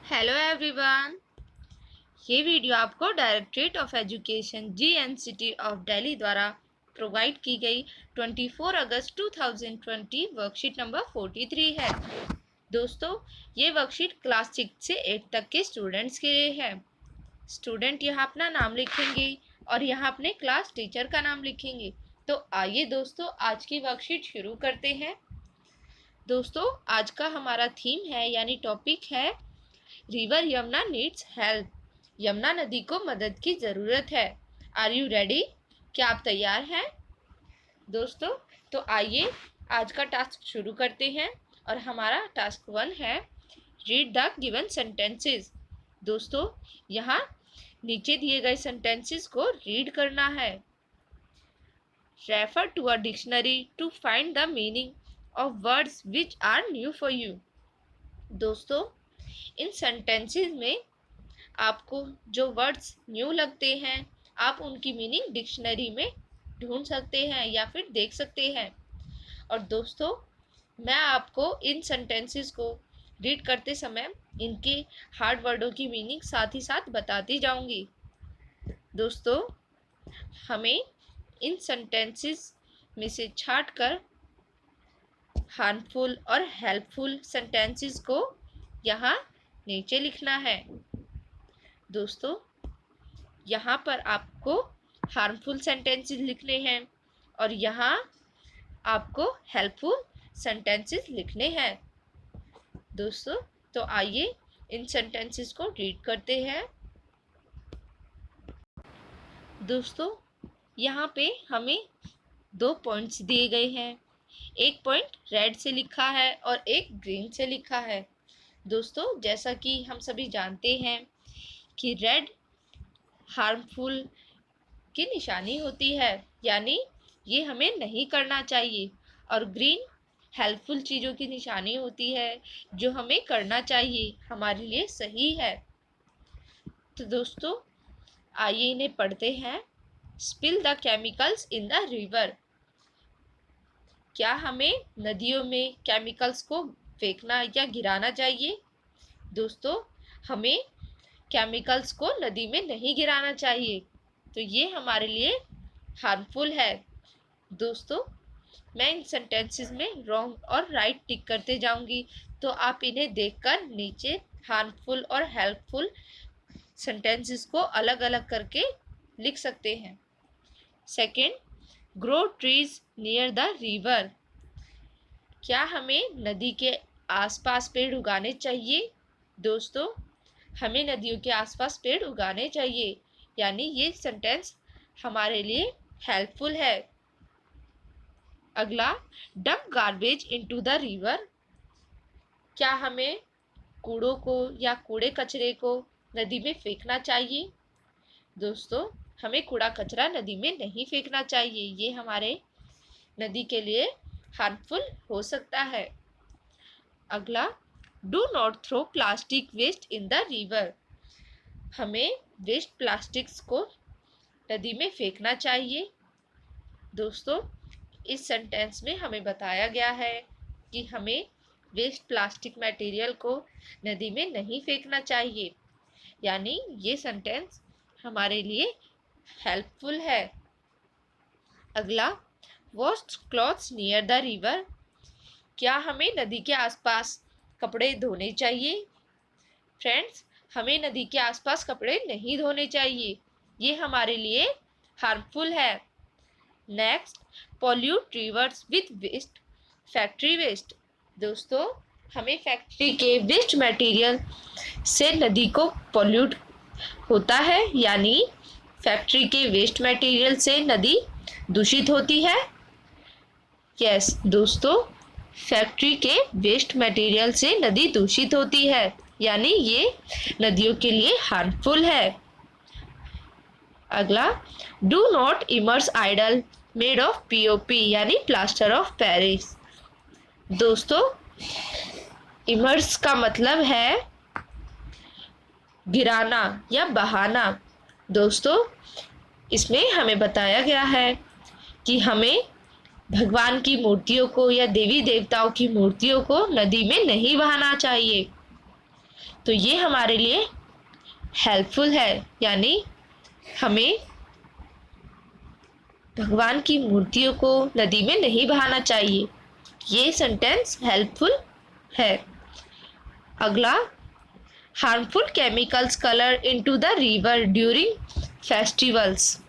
Hello everyone. ये video आपको directorate of education GNCT of Delhi द्वारा प्रोवाइड की गई 24 अगस्त 2020 वर्कशीट नंबर 43 है। दोस्तों, ये वर्कशीट क्लास 6 से 8 तक के स्टूडेंट्स के लिए है। स्टूडेंट यहाँ अपना नाम लिखेंगे और यहाँ अपने क्लास टीचर का नाम लिखेंगे। तो आइए दोस्तों, आज की वर्कशीट शुरू करते हैं। दोस्तों, आज का हमारा थीम है यानी टॉपिक है river Yamuna needs help. Yamuna नदी को मदद की ज़रूरत है। Are you ready? क्या आप तैयार हैं दोस्तों? तो आइए आज का टास्क शुरू करते हैं और हमारा टास्क 1 है रीड द गिवन सेंटेंसेस। दोस्तों, यहाँ नीचे दिए गए सेंटेंसेस को रीड करना है। Refer to a dictionary to find the meaning of words which are new for you. दोस्तों, इन सेंटेंसेस में आपको जो वर्ड्स न्यू लगते हैं आप उनकी मीनिंग डिक्शनरी में ढूंढ सकते हैं या फिर देख सकते हैं। और दोस्तों, मैं आपको इन सेंटेंसेस को रीड करते समय इनके हार्ड वर्डों की मीनिंग साथ ही साथ बताती जाऊंगी। दोस्तों, हमें इन सेंटेंसेस में से छांट कर हार्मफुल और हेल्पफुल सेंटेंसेस को यहाँ नीचे लिखना है। दोस्तों, यहाँ पर आपको हार्मफुल सेंटेंसेस लिखने हैं और यहाँ आपको हेल्पफुल सेंटेंसेस लिखने हैं। दोस्तों, तो आइए इन सेंटेंसेस को रीड करते हैं। दोस्तों, यहाँ पे हमें 2 पॉइंट्स दिए गए हैं। एक पॉइंट रेड से लिखा है और एक ग्रीन से लिखा है। दोस्तों, जैसा कि हम सभी जानते हैं कि रेड हार्मफुल की निशानी होती है, यानी ये हमें नहीं करना चाहिए, और ग्रीन हेल्पफुल चीज़ों की निशानी होती है जो हमें करना चाहिए, हमारे लिए सही है। तो दोस्तों, आइए इन्हें पढ़ते हैं। Spill the chemicals in the river. क्या हमें नदियों में केमिकल्स को फेंकना या गिराना चाहिए? दोस्तों, हमें केमिकल्स को नदी में नहीं गिराना चाहिए, तो ये हमारे लिए हार्मफुल है। दोस्तों, मैं इन सेंटेंसेस में रॉन्ग और राइट टिक करते जाऊंगी, तो आप इन्हें देखकर नीचे हार्मफुल और हेल्पफुल सेंटेंसेस को अलग अलग करके लिख सकते हैं। Second, grow trees near the river. क्या हमें नदी के आसपास पेड़ उगाने चाहिए? दोस्तों, हमें नदियों के आसपास पेड़ उगाने चाहिए, यानी ये सेंटेंस हमारे लिए हेल्पफुल है। अगला, dump garbage into the river. क्या हमें कूड़ों को या कूड़े कचरे को नदी में फेंकना चाहिए? दोस्तों, हमें कूड़ा कचरा नदी में नहीं फेंकना चाहिए, ये हमारे नदी के लिए हार्मफुल हो सकता है। अगला, do not throw plastic waste in the river. हमें वेस्ट प्लास्टिक्स को नदी में फेंकना चाहिए। दोस्तों, इस सेंटेंस में हमें बताया गया है कि हमें वेस्ट प्लास्टिक मटेरियल को नदी में नहीं फेंकना चाहिए, यानी ये सेंटेंस हमारे लिए हेल्पफुल है। अगला, wash clothes near the river. क्या हमें नदी के आसपास कपड़े धोने चाहिए? फ्रेंड्स, हमें नदी के आसपास कपड़े नहीं धोने चाहिए, ये हमारे लिए हार्मफुल है। Next, pollute rivers with waste factory waste. दोस्तों, हमें फैक्ट्री के वेस्ट मटेरियल से नदी को पॉल्यूट होता है, यानी फैक्ट्री के वेस्ट मटेरियल से नदी दूषित होती है। यस दोस्तों, फैक्ट्री के वेस्ट मटेरियल से नदी दूषित होती है, यानी ये नदियों के लिए हार्मफुल है। अगला, do not immerse idol made of POP यानी प्लास्टर ऑफ पेरिस। दोस्तों, इमर्स का मतलब है गिराना या बहाना। दोस्तों, इसमें हमें बताया गया है कि हमें भगवान की मूर्तियों को या देवी देवताओं की मूर्तियों को नदी में नहीं बहाना चाहिए। तो ये हमारे लिए हेल्पफुल है, यानी हमें भगवान की मूर्तियों को नदी में नहीं बहाना चाहिए। ये सेंटेंस हेल्पफुल है। अगला, harmful chemicals colour into the river during festivals.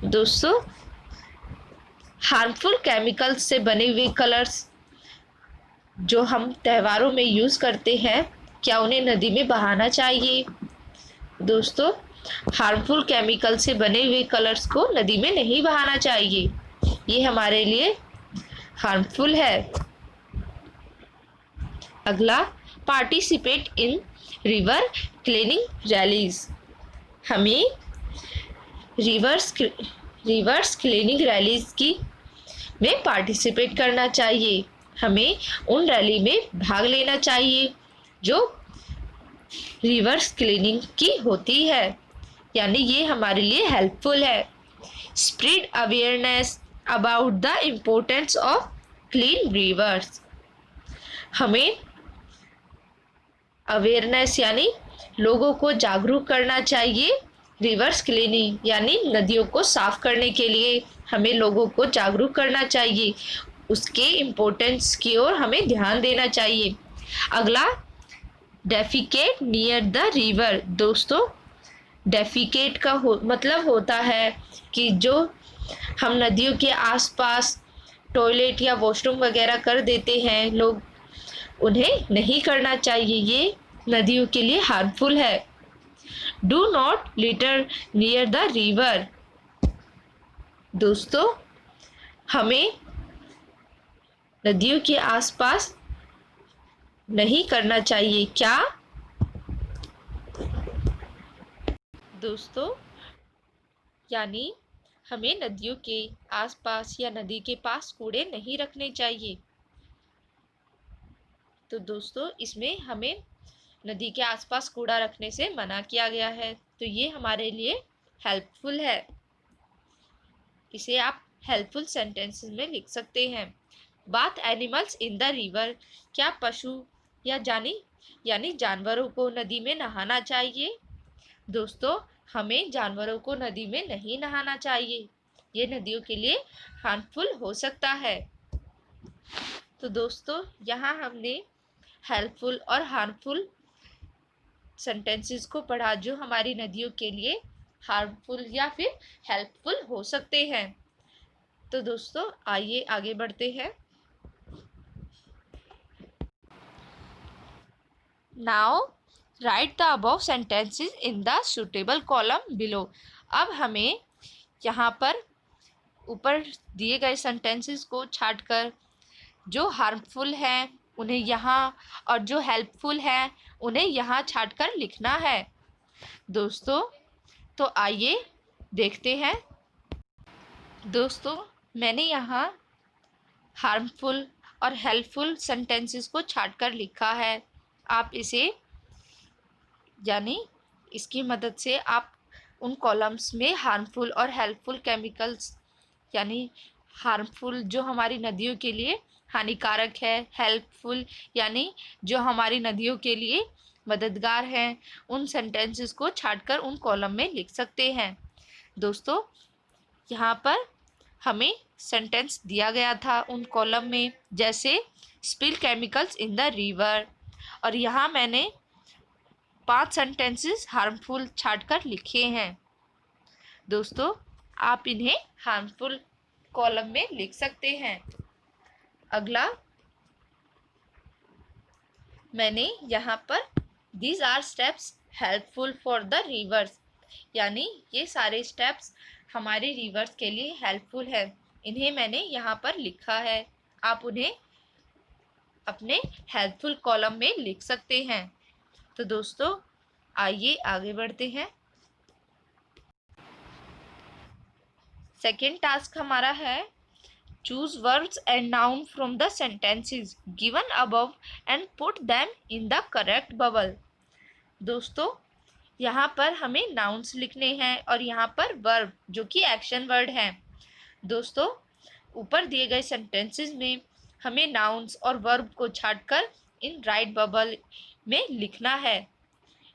दोस्तों, हार्मफुल केमिकल्स से बने हुए कलर्स जो हम त्योहारों में यूज़ करते हैं, क्या उन्हें नदी में बहाना चाहिए? दोस्तों, हार्मफुल केमिकल से बने हुए कलर्स को नदी में नहीं बहाना चाहिए। ये हमारे लिए हार्मफुल है। अगला, participate in river cleaning rallies. हमें रिवर्स क्लीनिंग रैलीज की में पार्टिसिपेट करना चाहिए। हमें उन रैली में भाग लेना चाहिए जो रिवर्स क्लीनिंग की होती है, यानी ये हमारे लिए हेल्पफुल है। Spread awareness about the importance of clean reverse. हमें अवेयरनेस यानी लोगों को जागरूक करना चाहिए। रिवर्स क्लीनिंग यानी नदियों को साफ करने के लिए हमें लोगों को जागरूक करना चाहिए, उसके इम्पोर्टेंस की ओर हमें ध्यान देना चाहिए। अगला, डेफिकेट नियर द रिवर। दोस्तों, डेफिकेट का मतलब होता है कि जो हम नदियों के आसपास टॉयलेट या वॉशरूम वगैरह कर देते हैं लोग, उन्हें नहीं करना चाहिए, ये नदियों के लिए हार्मफुल है। Do not litre near the river. दोस्तों, हमें नदियों के आसपास नहीं करना चाहिए। क्या? दोस्तों, यानी हमें नदियों के आसपास या नदी के पास कूड़े नहीं रखने चाहिए। तो दोस्तों, इसमें हमें नदी के आसपास कूड़ा रखने से मना किया गया है, तो ये हमारे लिए हेल्पफुल है। इसे आप हेल्पफुल सेंटेंसेस में लिख सकते हैं। Bath animals in the river. क्या पशु या यानी जानवरों को नदी में नहाना चाहिए? दोस्तों, हमें जानवरों को नदी में नहीं नहाना चाहिए, ये नदियों के लिए हार्मफुल हो सकता है। तो दोस्तों, यहाँ हमने हेल्पफुल और हार्मफुल सेंटेंसेस को पढ़ा जो हमारी नदियों के लिए हार्मफुल या फिर हेल्पफुल हो सकते हैं। तो दोस्तों, आइए आगे बढ़ते हैं। Now right the above sentences in the suitable column below. अब हमें यहाँ पर ऊपर दिए गए सेंटेंसेस को छांटकर जो हार्मफुल हैं उन्हें यहाँ और जो हेल्पफुल हैं उन्हें यहाँ छांटकर लिखना है। दोस्तों, तो आइए देखते हैं। दोस्तों, मैंने यहाँ हार्मफुल और हेल्पफुल सेंटेंसेस को छांटकर लिखा है। आप इसे यानी इसकी मदद से आप उन कॉलम्स में हार्मफुल और हेल्पफुल केमिकल्स यानी हार्मफुल जो हमारी नदियों के लिए हानिकारक है, हेल्पफुल यानी जो हमारी नदियों के लिए मददगार हैं, उन सेंटेंसेस को छांटकर उन कॉलम में लिख सकते हैं। दोस्तों, यहाँ पर हमें सेंटेंस दिया गया था उन कॉलम में, जैसे spill chemicals in the river, और यहाँ मैंने 5 सेंटेंसेस हार्मफुल छांटकर लिखे हैं। दोस्तों, आप इन्हें हार्मफुल कॉलम में लिख सकते हैं। अगला, मैंने यहाँ पर these are steps helpful for the rivers, यानी ये सारे स्टेप्स हमारे रिवर्स के लिए हेल्पफुल है, इन्हें मैंने यहाँ पर लिखा है। आप उन्हें अपने हेल्पफुल कॉलम में लिख सकते हैं। तो दोस्तों, आइए आगे बढ़ते हैं। सेकेंड टास्क हमारा है choose verbs and noun from the sentences given above and put them in the correct bubble. दोस्तों, यहाँ पर हमें नाउन्स लिखने हैं और यहाँ पर वर्ब जो कि एक्शन वर्ड हैं। दोस्तों, ऊपर दिए गए सेंटेंसेस में हमें नाउन्स और वर्ब को छांटकर इन राइट बबल में लिखना है।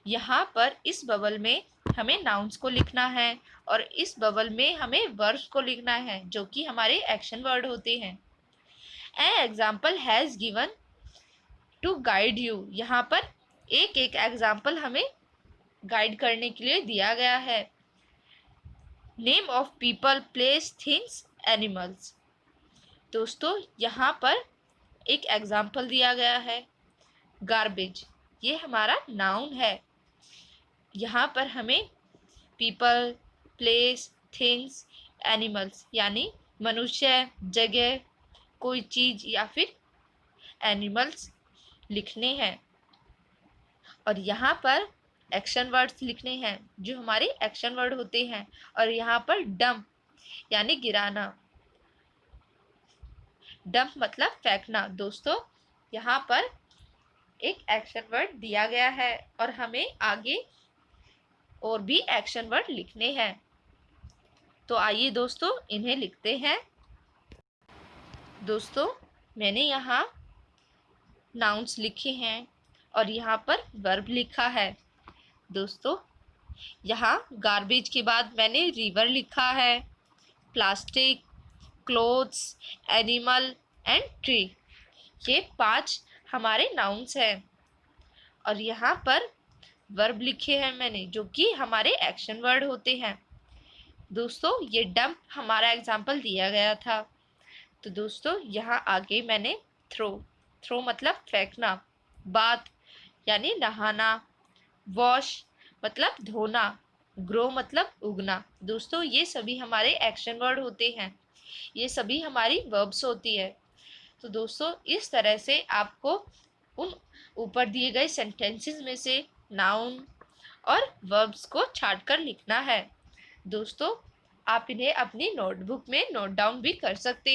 यहाँ पर इस बबल में हमें नाउन्स को लिखना है और इस बबल में हमें वर्ब्स को लिखना है जो कि हमारे एक्शन वर्ड होते हैं। An example has given to guide you, यहाँ पर एक एक एग्जाम्पल हमें गाइड करने के लिए दिया गया है। Name of people, place, things, animals. दोस्तों यहाँ पर एक एग्जाम्पल दिया गया है गार्बेज, ये हमारा नाउन है। यहाँ पर हमें पीपल, प्लेस, थिंग्स, एनिमल्स यानी मनुष्य, जगह, कोई चीज या फिर एनिमल्स लिखने हैं और यहाँ पर एक्शन वर्ड्स लिखने हैं जो हमारे एक्शन वर्ड होते हैं। और यहाँ पर डंप यानी गिराना, डंप मतलब फेंकना। दोस्तों यहाँ पर एक एक्शन वर्ड दिया गया है और हमें आगे और भी एक्शन वर्ड लिखने हैं। तो आइए दोस्तों इन्हें लिखते हैं। दोस्तों मैंने यहाँ नाउन्स लिखे हैं और यहाँ पर वर्ब लिखा है। दोस्तों यहाँ गार्बेज के बाद मैंने रिवर लिखा है, plastic, clothes, animal and tree, ये 5 हमारे नाउन्स हैं। और यहाँ पर वर्ब लिखे हैं मैंने जो कि हमारे एक्शन वर्ड होते हैं। दोस्तों ये डंप हमारा एग्जाम्पल दिया गया था। तो दोस्तों यहाँ आगे मैंने थ्रो मतलब फेंकना, बाथ यानी नहाना, वॉश मतलब धोना, ग्रो मतलब उगना। दोस्तों ये सभी हमारे एक्शन वर्ड होते हैं, ये सभी हमारी वर्ब्स होती है। तो दोस्तों इस तरह से आपको उन ऊपर दिए गए सेंटेंसेस में से नाउन और वर्ब्स को छांट कर लिखना है। दोस्तों आप इन्हें अपनी नोटबुक में नोट डाउन भी कर सकते हैं।